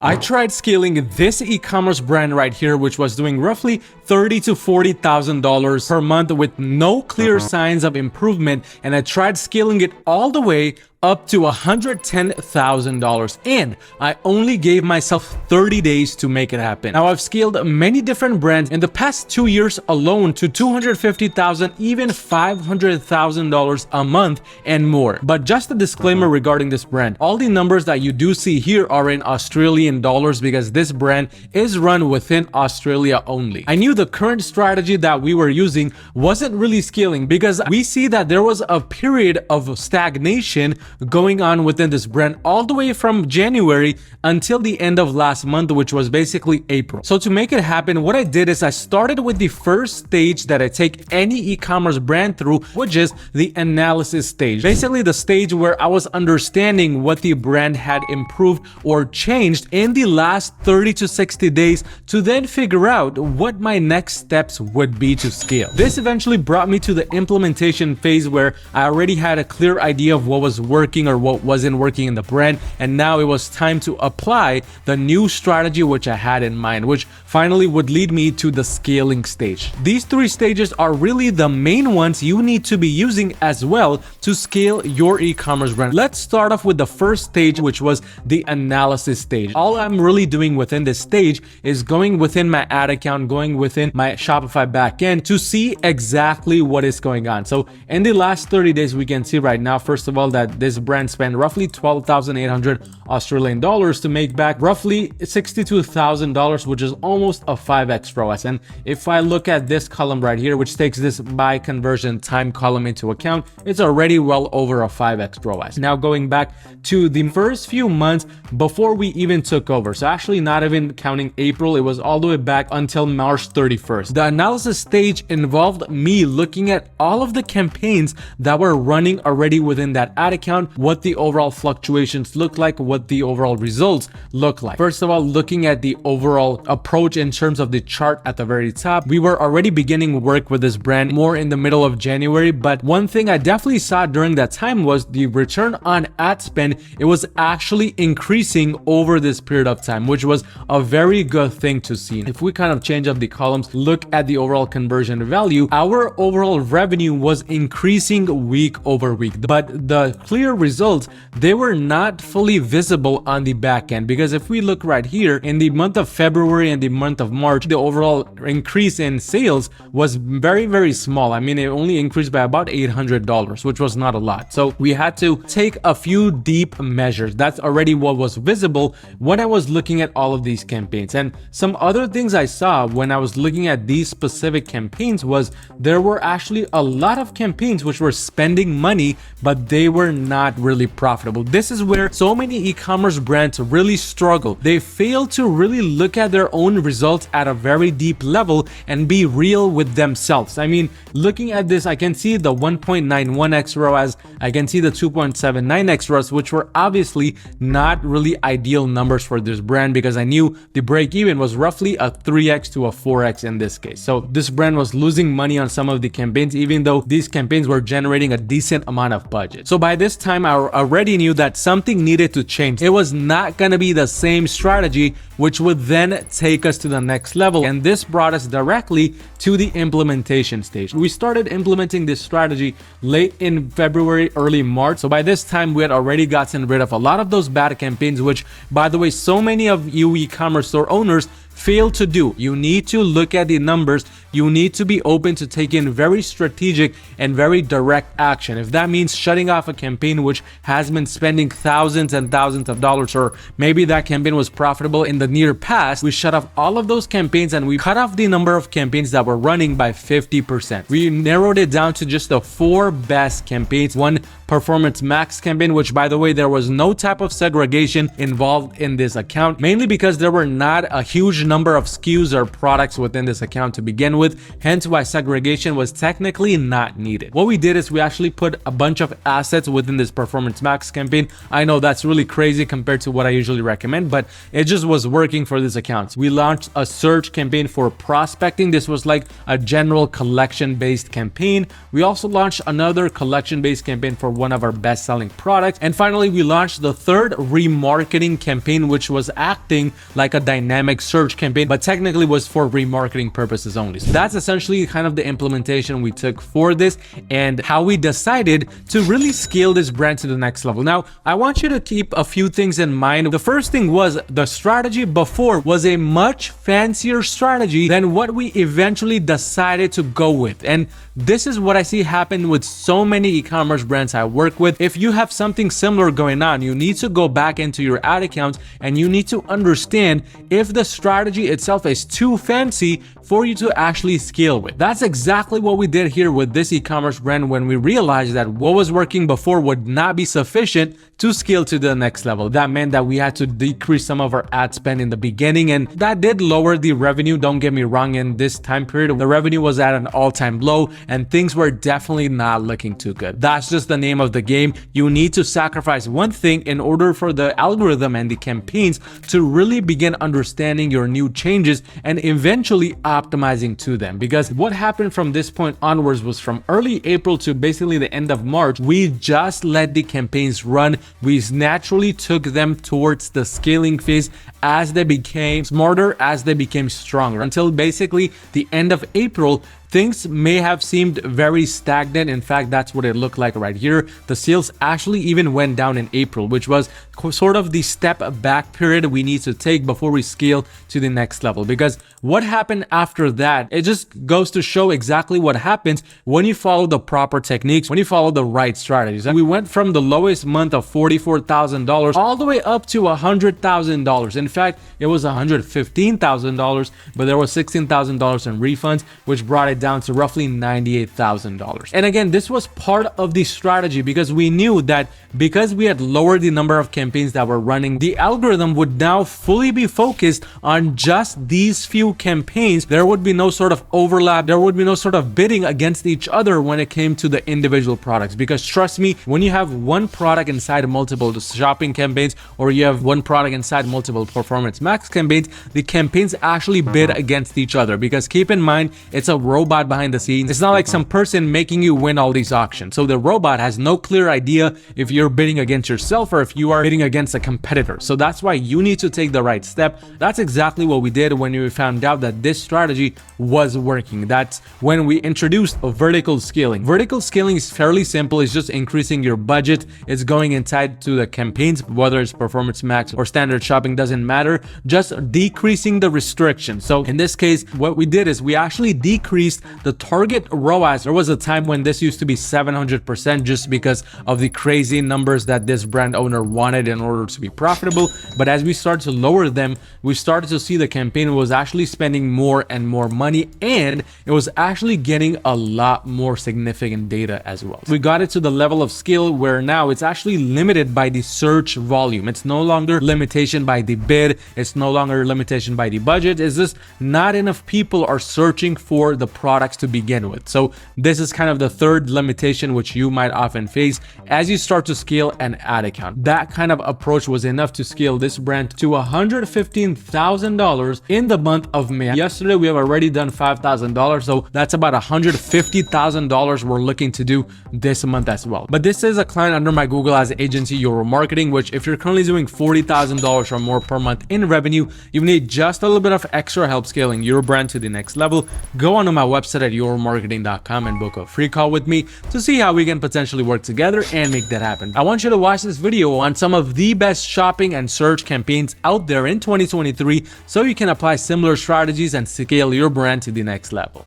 I tried scaling this e-commerce brand right here, which was doing roughly $30,000 to $40,000 per month with no clear signs of improvement. And I tried scaling it all the way up to $110,000, and I only gave myself 30 days to make it happen. Now, I've scaled many different brands in the past 2 years alone to $250,000, even $500,000 a month and more. But just a disclaimer regarding this brand, all the numbers that you do see here are in Australian dollars because this brand is run within Australia only. I knew the current strategy that we were using wasn't really scaling because we see that there was a period of stagnation going on within this brand all the way from January until the end of last month, which was basically April. So to make it happen, what I did is I started with the first stage that I take any e-commerce brand through, which is the analysis stage. Basically the stage where I was understanding what the brand had improved or changed in the last 30 to 60 days to then figure out what my next steps would be to scale. This eventually brought me to the implementation phase where I already had a clear idea of what was working or what wasn't working in the brand, and now it was time to apply the new strategy which I had in mind, which finally would lead me to the scaling stage. These three stages are really the main ones you need to be using as well to scale your e-commerce brand. Let's start off with the first stage, which was the analysis stage. All I'm really doing within this stage is going within my ad account, going within my Shopify backend to see exactly what is going on. So in the last 30 days, we can see right now, first of all, that this brand spent roughly 12,800 Australian dollars to make back roughly $62,000, which is almost a 5x ROAS. And if I look at this column right here, which takes this buy conversion time column into account, it's already well over a 5x ROAS. Now going back to the first few months before we even took over, so actually not even counting April, it was all the way back until March 31st. The analysis stage involved me looking at all of the campaigns that were running already within that ad account, what the overall fluctuations look like, what the overall results look like. First of all, looking at the overall approach in terms of the chart at the very top, we were already beginning work with this brand more in the middle of January, but one thing I definitely saw during that time was the return on ad spend. It was actually increasing over this period of time, which was a very good thing to see. If we kind of change up the columns, look at the overall conversion value, our overall revenue was increasing week over week, but the clear results, they were not fully visible on the back end, because if we look right here in the month of February and the month of March, the overall increase in sales was very small. I mean, it only increased by about $800, which was not a lot. So we had to take a few deep measures. That's already what was visible when I was looking at all of these campaigns. And some other things I saw when I was looking at these specific campaigns was there were actually a lot of campaigns which were spending money, but they were not really profitable. This is where so many e-commerce brands really struggle. They fail to really look at their own results at a very deep level and be real with themselves. I mean, looking at this, I can see the 1.91x ROAS, I can see the 2.79x ROAS, which were obviously not really ideal numbers for this brand because I knew the break even was roughly a 3x to a 4x in this case. So this brand was losing money on some of the campaigns, even though these campaigns were generating a decent amount of budget. So by this time, I already knew that something needed to change. It was not going to be the same strategy, which would then take us to the next level. And this brought us directly to the implementation stage. We started implementing this strategy late in February, early March. So by this time, we had already gotten rid of a lot of those bad campaigns, which, by the way, so many of you e-commerce store owners fail to do. You need to look at the numbers. You need to be open to taking very strategic and very direct action. If that means shutting off a campaign which has been spending thousands and thousands of dollars, or maybe that campaign was profitable in the near past, we shut off all of those campaigns and we cut off the number of campaigns that were running by 50%. We narrowed it down to just the 4 best campaigns. One performance max campaign, which, by the way, there was no type of segregation involved in this account, mainly because there were not a huge number of SKUs or products within this account to begin with, hence why segregation was technically not needed. What we did is we actually put a bunch of assets within this Performance Max campaign. I know that's really crazy compared to what I usually recommend, but it just was working for this account. We launched a search campaign for prospecting. This was like a general collection-based campaign. We also launched another collection-based campaign for one of our best-selling products. And finally, we launched the third remarketing campaign, which was acting like a dynamic search campaign, but technically was for remarketing purposes only. So that's essentially kind of the implementation we took for this and how we decided to really scale this brand to the next level. Now, I want you to keep a few things in mind. The first thing was the strategy before was a much fancier strategy than what we eventually decided to go with. And this is what I see happen with so many e-commerce brands I work with. If you have something similar going on, you need to go back into your ad accounts and you need to understand if the strategy itself is too fancy for you to actually scale with. That's exactly what we did here with this e-commerce brand when we realized that what was working before would not be sufficient to scale to the next level. That meant that we had to decrease some of our ad spend in the beginning, and that did lower the revenue. Don't get me wrong, in this time period, the revenue was at an all-time low and things were definitely not looking too good. That's just the name of the game. You need to sacrifice one thing in order for the algorithm and the campaigns to really begin understanding your new changes and eventually optimizing to them. Because what happened from this point onwards was from early April to basically the end of March, we just let the campaigns run. We naturally took them towards the scaling phase as they became smarter, as they became stronger, until basically the end of April. Things may have seemed very stagnant. In fact, that's what it looked like right here. The sales actually even went down in April, which was sort of the step back period we need to take before we scale to the next level. Because what happened after that, it just goes to show exactly what happens when you follow the proper techniques, when you follow the right strategies. And we went from the lowest month of $44,000 all the way up to $100,000. In fact, it was $115,000, but there was $16,000 in refunds, which brought it down to roughly $98,000. And again, this was part of the strategy because we knew that because we had lowered the number of campaigns that were running, the algorithm would now fully be focused on just these few campaigns. There would be no sort of overlap. There would be no sort of bidding against each other when it came to the individual products. Because trust me, when you have one product inside multiple shopping campaigns, or you have one product inside multiple Performance Max campaigns, the campaigns actually bid against each other. Because keep in mind, it's a robot behind the scenes. It's not like some person making you win all these auctions. So the robot has no clear idea if you're bidding against yourself or if you are bidding against a competitor. So that's why you need to take the right step. That's exactly what we did when we found out that this strategy was working. That's when we introduced vertical scaling. Vertical scaling is fairly simple. It's just increasing your budget. It's going inside to the campaigns, whether it's Performance Max or standard shopping, doesn't matter. Just decreasing the restrictions. So in this case, what we did is we actually decreased the target ROAS. There was a time when this used to be 700% just because of the crazy numbers that this brand owner wanted in order to be profitable. But as we started to lower them, we started to see the campaign was actually spending more and more money, and it was actually getting a lot more significant data as well. We got it to the level of scale where now it's actually limited by the search volume. It's no longer limitation by the bid. It's no longer limitation by the budget. It's just not enough people are searching for the products to begin with. So this is kind of the third limitation which you might often face as you start to scale an ad account. That kind of approach was enough to scale this brand to $115,000 in the month of May. Yesterday we have already done $5,000, so that's about $150,000 we're looking to do this month as well. But this is a client under my Google Ads agency, Your Marketing, which if you're currently doing $40,000 or more per month in revenue, you need just a little bit of extra help scaling your brand to the next level. Go onto my website at yourmarketing.com and book a free call with me to see how we can potentially work together and make that happen. I want you to watch this video on some of the best shopping and search campaigns out there in 2023 so you can apply similar strategies and scale your brand to the next level.